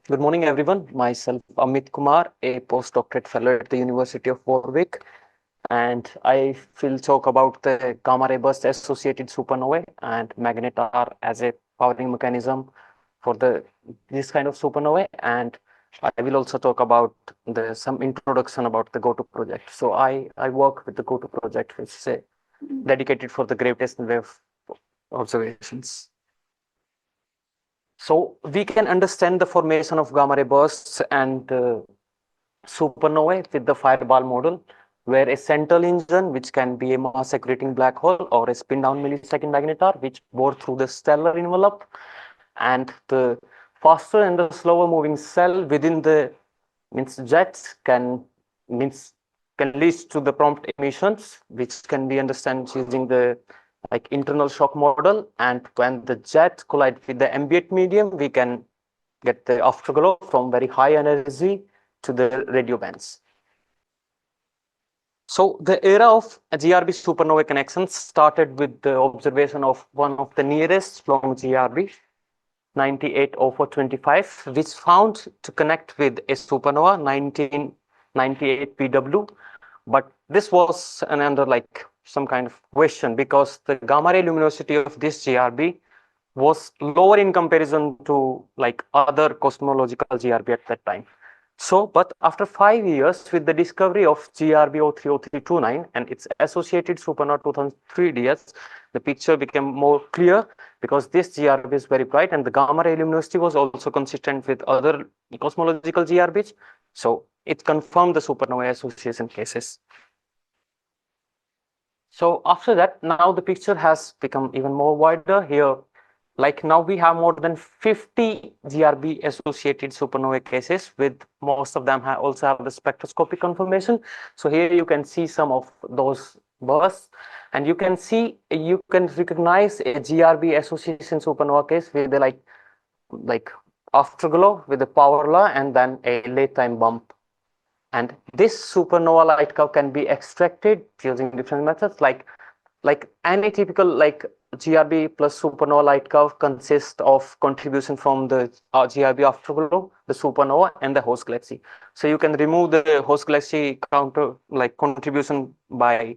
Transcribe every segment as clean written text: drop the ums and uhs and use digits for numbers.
Good morning, everyone. Myself, Amit Kumar, a postdoctorate fellow at the University of Warwick, and I will talk about the gamma ray burst associated supernovae and magnetar as a powering mechanism for this kind of supernovae. And I will also talk about some introduction about the GOTO project. So I work with the GOTO project, which is dedicated for the gravitational wave observations. So we can understand the formation of gamma ray bursts and supernovae with the fireball model, where a central engine, which can be a mass accreting black hole or a spin down millisecond magnetar, which bore through the stellar envelope, and the faster and the slower moving cell within the jets can lead to the prompt emissions, which can be understood using the internal shock model. And when the jet collide with the ambient medium, we can get the afterglow from very high energy to the radio bands. So the era of GRB supernova connections started with the observation of one of the nearest long GRB, 980425, which found to connect with a supernova 1998 PW. But this was another some kind of question, because the gamma ray luminosity of this GRB was lower in comparison to other cosmological GRB at that time. So, but after 5 years, with the discovery of GRB 030329 and its associated supernova 2003 DS, the picture became more clear, because this GRB is very bright and the gamma ray luminosity was also consistent with other cosmological GRBs. So it confirmed the supernova association cases. So after that, now the picture has become even more wider here. Now we have more than 50 GRB associated supernova cases, with most of them also have the spectroscopic confirmation. So here you can see some of those bursts, and you can recognize a GRB association supernova case with the afterglow with the power law and then a late time bump. And this supernova light curve can be extracted using different methods, like any typical GRB plus supernova light curve consists of contribution from the GRB afterglow, the supernova, and the host galaxy. So you can remove the host galaxy counter contribution by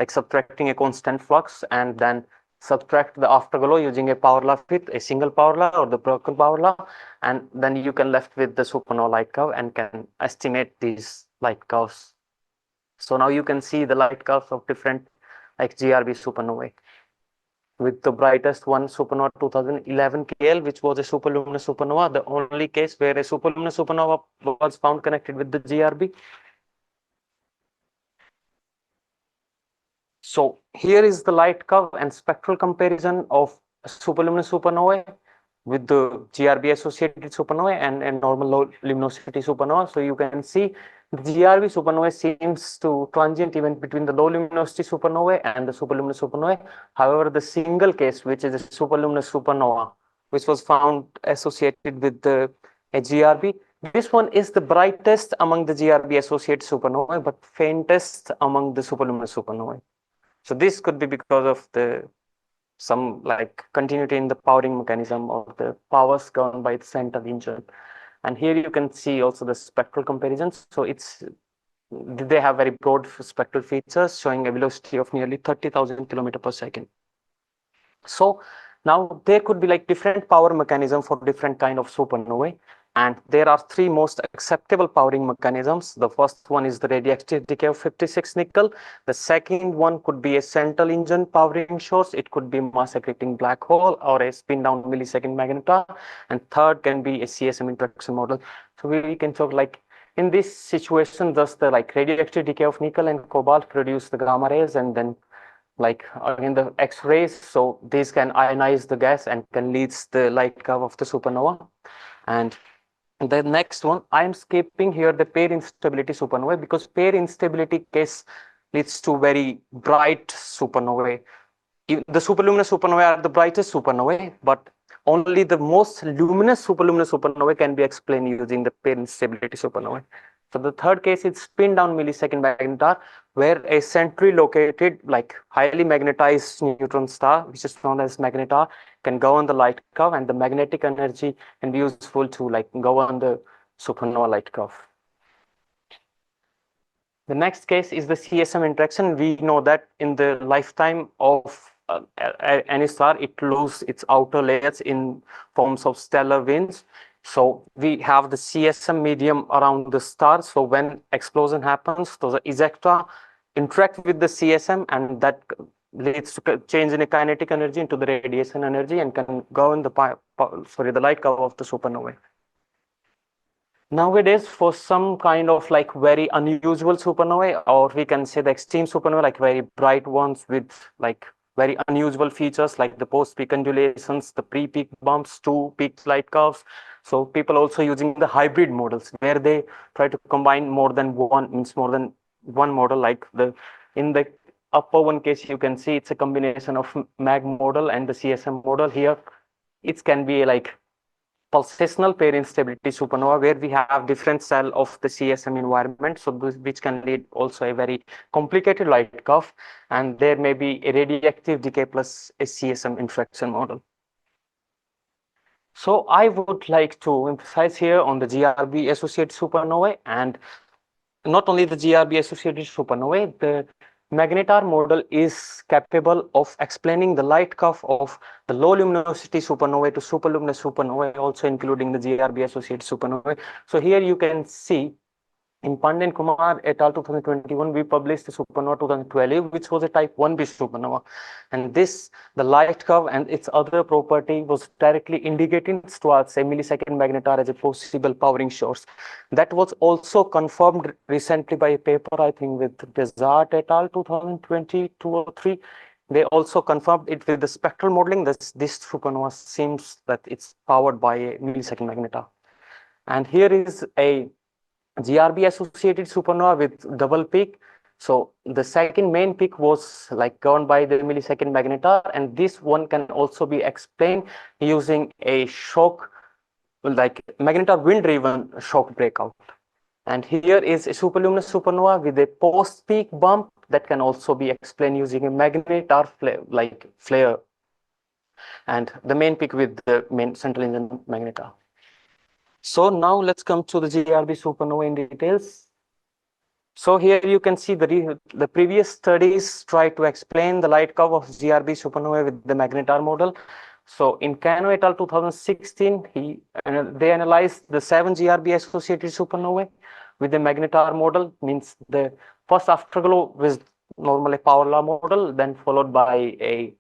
subtracting a constant flux, and then subtract the afterglow using a power law with a single power law or the broken power law, and then you can left with the supernova light curve and can estimate these light curves. So now you can see the light curves of different GRB supernovae, with the brightest one supernova 2011 KL, which was a superluminous supernova, the only case where a superluminous supernova was found connected with the GRB. So here is the light curve and spectral comparison of superluminous supernovae with the GRB associated supernovae and a normal low luminosity supernova. So you can see the GRB supernovae seems to transient event between the low luminosity supernovae and the superluminous supernovae. However, the single case, which is a superluminous supernova, which was found associated with a GRB, this one is the brightest among the GRB associated supernovae, but faintest among the superluminous supernovae. So this could be because of some continuity in the powering mechanism of the powers governed by the central engine. And here you can see also the spectral comparisons. So they have very broad spectral features showing a velocity of nearly 30,000 kilometers per second. So now there could be different power mechanism for different kind of supernovae. And there are three most acceptable powering mechanisms. The first one is the radioactive decay of 56 nickel. The second one could be a central engine powering source. It could be mass accreting black hole or a spin down millisecond magnetar. And third can be a CSM interaction model. So we can talk in this situation, thus the radioactive decay of nickel and cobalt produce the gamma rays, and then in the X-rays. So these can ionize the gas and can lead the light curve of the supernova. And the next one, I'm skipping here the pair instability supernovae, because pair instability case leads to very bright supernovae. The superluminous supernovae are the brightest supernovae, but only the most luminous superluminous supernovae can be explained using the pair instability supernovae. So the third case is spin down millisecond magnetar, where a centrally located, like highly magnetized neutron star, which is known as magnetar, can govern the light curve, and the magnetic energy can be useful to like govern the supernova light curve. The next case is the CSM interaction. We know that in the lifetime of any star, it loses its outer layers in forms of stellar winds. So we have the CSM medium around the star. So when explosion happens, those ejecta interact with the CSM, and that leads to change in the kinetic energy into the radiation energy and can govern the the light curve of the supernovae. Nowadays, for some kind of like very unusual supernovae, or we can say the extreme supernovae, like very bright ones with like very unusual features like the post-peak undulations, the pre-peak bumps, two-peak light curves. So people also using the hybrid models where they try to combine more than one model. Like in the upper one case, you can see it's a combination of MAG model and the CSM model. Here, it can be like pulsational pair instability supernova where we have different cell of the CSM environment, so which can lead also a very complicated light curve, and there may be a radioactive decay plus a CSM interaction model. So I would like to emphasize here on the GRB associated supernovae, and not only the GRB associated supernovae, the Magnetar model is capable of explaining the light curve of the low luminosity supernovae to superluminous supernovae, also including the GRB associated supernovae. So here you can see in Pandey and Kumar et al. 2021, we published the supernova 2012, which was a type 1b supernova. And this, the light curve and its other property was directly indicating towards a millisecond magnetar as a possible powering source. That was also confirmed recently by a paper, I think, with Desart et al. 2022 or 3. They also confirmed it with the spectral modeling. This supernova seems that it's powered by a millisecond magnetar. And here is a GRB associated supernova with double peak. So the second main peak was like governed by the millisecond magnetar, and this one can also be explained using a shock, like magnetar wind driven shock breakout. And here is a superluminous supernova with a post peak bump that can also be explained using a magnetar flare, and the main peak with the main central engine magnetar. So now let's come to the GRB supernova in details. So here you can see the previous studies try to explain the light curve of GRB supernova with the magnetar model. So in Cano et al. 2016, they analyzed the 7 GRB associated supernovae with the magnetar model. Means the first afterglow was normally power law model, then followed by a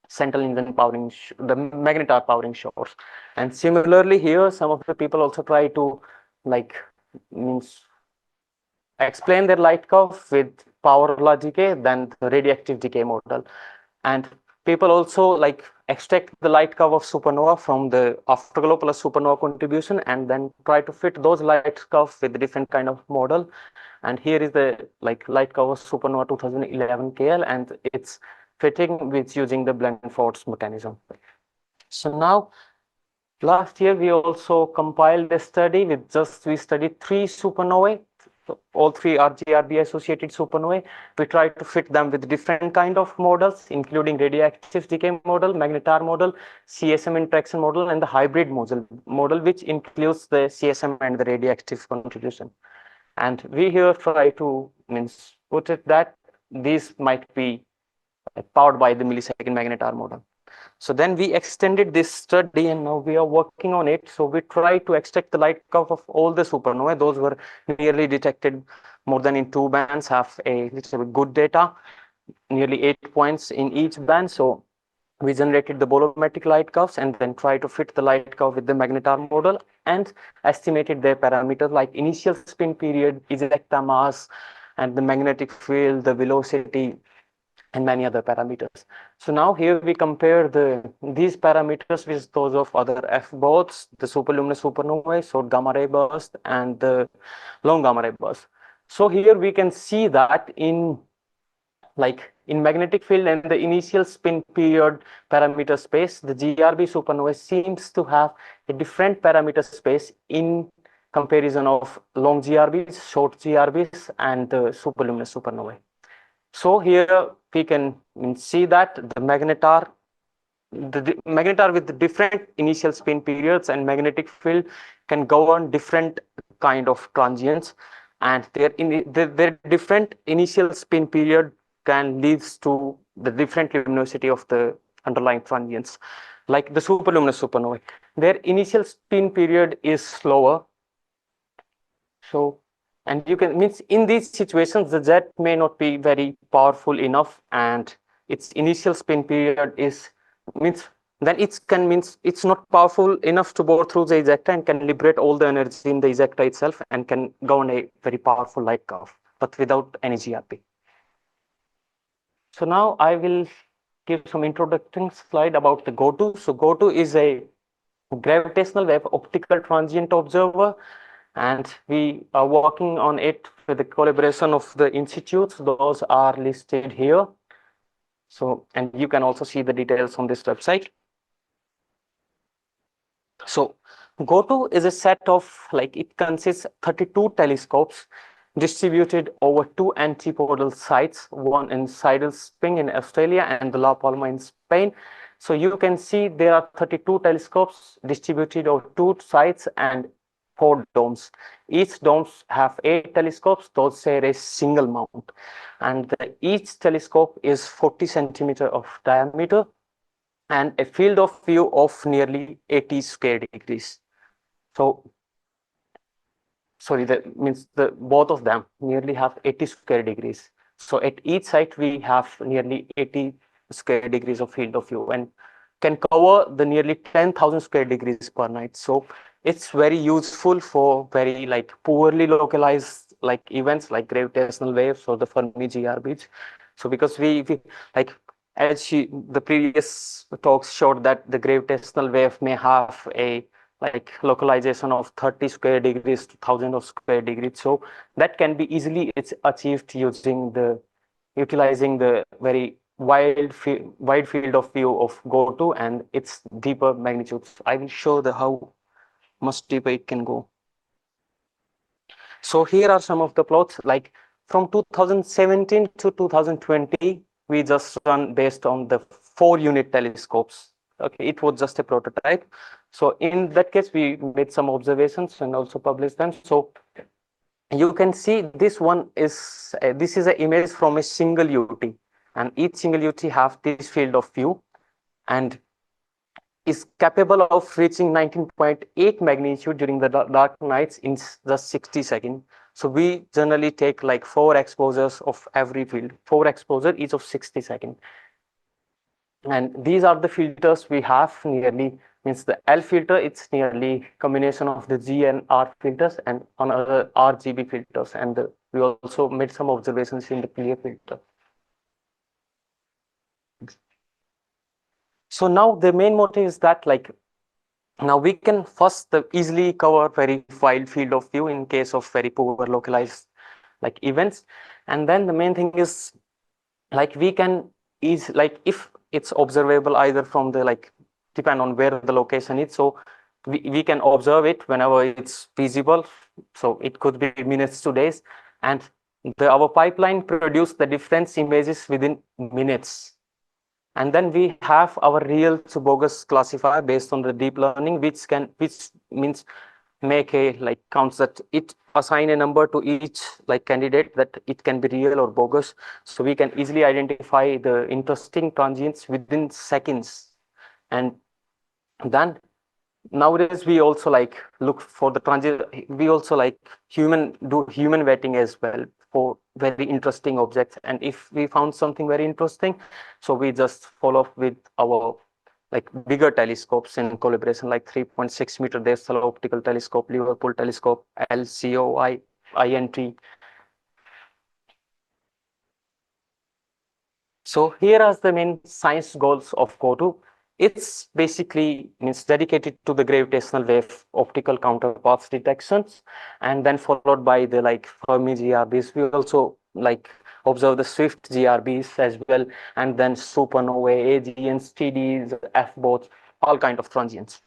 central engine powering, the magnetar powering source. And similarly here, some of the people also try to explain their light curve with power law decay, then the radioactive decay model. And people also extract the light curve of supernova from the afterglow plus supernova contribution, and then try to fit those light curves with a different kind of model. And here is the light curve of supernova 2011 KL, and it's fitting with using the Blandford's mechanism. So now, last year we also compiled a study with we studied 3 supernovae. So all 3 are GRB associated supernovae. We tried to fit them with different kind of models, including radioactive decay model, magnetar model, CSM interaction model, and the hybrid model, which includes the CSM and the radioactive contribution. And we here try to put it that these might be powered by the millisecond magnetar model. So then we extended this study, and now we are working on it. So we try to extract the light curve of all the supernovae. Those were nearly detected more than in 2 bands, have a little good data, nearly 8 points in each band. So we generated the bolometric light curves and then try to fit the light curve with the magnetar model and estimated their parameters like initial spin period, ejecta mass, and the magnetic field, the velocity, and many other parameters. So now here we compare these parameters with those of other F boats, the superluminous supernovae, short gamma ray burst, and the long gamma ray burst. So here we can see that in magnetic field and the initial spin period parameter space, the GRB supernova seems to have a different parameter space in comparison of long GRBs, short GRBs, and the superluminous supernovae. So here we can see that the magnetar with the different initial spin periods and magnetic field can govern different kind of transients, and their different initial spin period can leads to the different luminosity of the underlying transients. Like the superluminous supernovae, their initial spin period is slower. So, and you can means in these situations the jet may not be very powerful enough, and its initial spin period is means then it's not powerful enough to bore through the ejecta and can liberate all the energy in the ejecta itself and can govern a very powerful light curve, but without any GRP. So now I will give some introductory slide about the GOTO. So GOTO is a gravitational wave optical transient observer, and we are working on it with the collaboration of the institutes. Those are listed here. So, and you can also see the details on this website. So GOTO is a set of, like, it consists 32 telescopes distributed over 2 antipodal sites, one in Sidle Spring in Australia and the La Palma in Spain. So you can see there are 32 telescopes distributed over 2 sites and 4 domes. Each domes have 8 telescopes. Those share a single mount, and each telescope is 40 centimeter of diameter and a field of view of nearly 80 square degrees. So, sorry, that means both of them nearly have 80 square degrees. So at each site we have nearly 80 square degrees of field of view and can cover the nearly 10,000 square degrees per night. So it's very useful for very like poorly localized like events like gravitational waves or the Fermi GRBs. So because we like, as the previous talks showed that the gravitational wave may have a like localization of 30 square degrees to 1,000 of square degrees. So that can be easily achieved utilizing the very wide field of view of GOTO and its deeper magnitudes. I will show how much deeper it can go. So here are some of the plots. Like from 2017 to 2020, we just run based on the 4-unit telescopes. Okay, it was just a prototype. So in that case, we made some observations and also published them. So you can see this one is this is an image from a single UT, and each single UT have this field of view and is capable of reaching 19.8 magnitude during the dark nights in just 60 seconds. So we generally take like 4 exposures of every field, 4 exposure each of 60 seconds. And these are the filters we have nearly, means the L filter, it's nearly combination of the G and R filters and another RGB filters. And we also made some observations in the clear filter. So now the main motive is that like, now we can first easily cover very wide field of view in case of very poor localized like events. And then the main thing is like we can like if it's observable either from the like depend on where the location is. So we can observe it whenever it's feasible. So it could be minutes to days, and our pipeline produce the difference images within minutes. And then we have our real to bogus classifier based on the deep learning, which means make a like counts that it assign a number to each like candidate that it can be real or bogus. So we can easily identify the interesting transients within seconds. And then nowadays we also like look for the transit. We also like do human weighting as well for very interesting objects. And if we found something very interesting, so we just follow up with our like bigger telescopes in collaboration, like 3.6 meter Dessel optical telescope, Liverpool telescope, LCOINT. So here are the main science goals of GOTO. It's basically means dedicated to the gravitational wave optical counterparts detections, and then followed by the like Fermi GRBs. We also like observe the Swift GRBs as well, and then supernovae, AGNs, TDs, F boats, all kind of transients.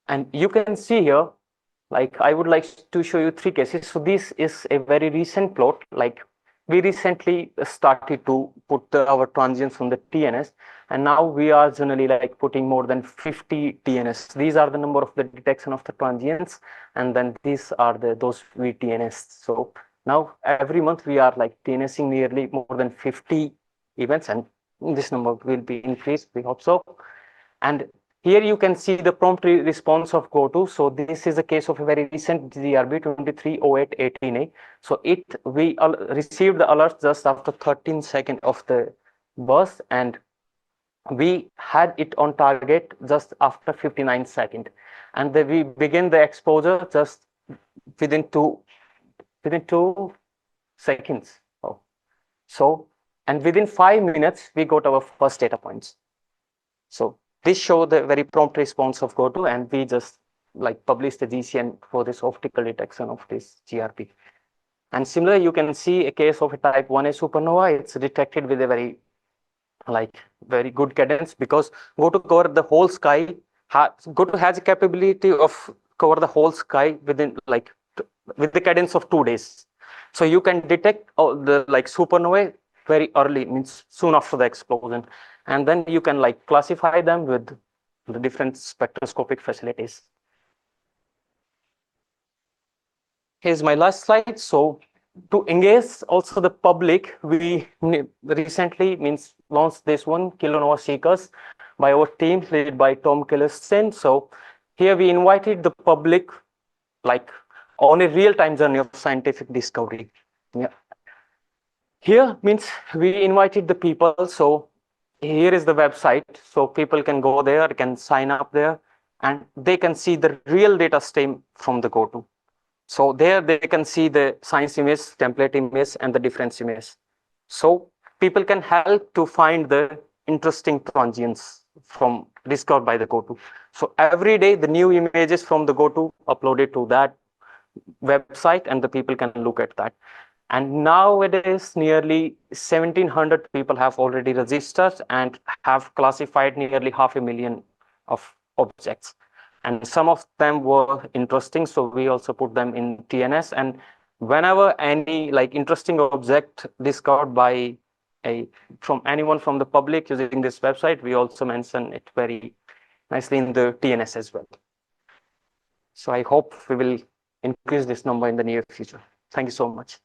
And you can see here like I would like to show you three cases. So this is a very recent plot. Like we recently started to put our transients from the TNS, and now we are generally like putting more than 50 TNS. These are the number of the detection of the transients, and then these are those VTNS. So now every month we are like TNSing nearly more than 50 events, and this number will be increased, we hope so. And here you can see the prompt response of GOTO. So this is a case of a very recent GRB 230818A. So we received the alert just after 13 seconds of the burst, and we had it on target just after 59 seconds. And then we begin the exposure just within two seconds. So, and within 5 minutes, we got our first data points. So this show the very prompt response of GOTO, and we just like published the GCN for this optical detection of this GRP. And similarly, you can see a case of a type 1a supernova. It's detected with a very good cadence, because GOTO cover the whole sky. GOTO has a capability of cover the whole sky within with the cadence of 2 days. So you can detect all the supernovae very early, means soon after the explosion, and then you can classify them with the different spectroscopic facilities. Here's my last slide. So to engage also the public, we recently launched this one, kilonova seekers, by our team led by Tom Killerstein. So here we invited the public on a real-time journey of scientific discovery. Yeah. Here we invited the people. So here is the website. So people can go there, can sign up there, and they can see the real data stream from the GOTO. So there they can see the science image, template image, and the difference image. So people can help to find the interesting transients from discovered by the GOTO. So every day the new images from the GOTO uploaded to that website, and the people can look at that. And nowadays, nearly 1,700 people have already registered and have classified nearly 500,000 of objects. And some of them were interesting, so we also put them in TNS. And whenever any interesting object discovered by from anyone from the public using this website, we also mention it very nicely in the TNS as well. So I hope we will increase this number in the near future. Thank you so much.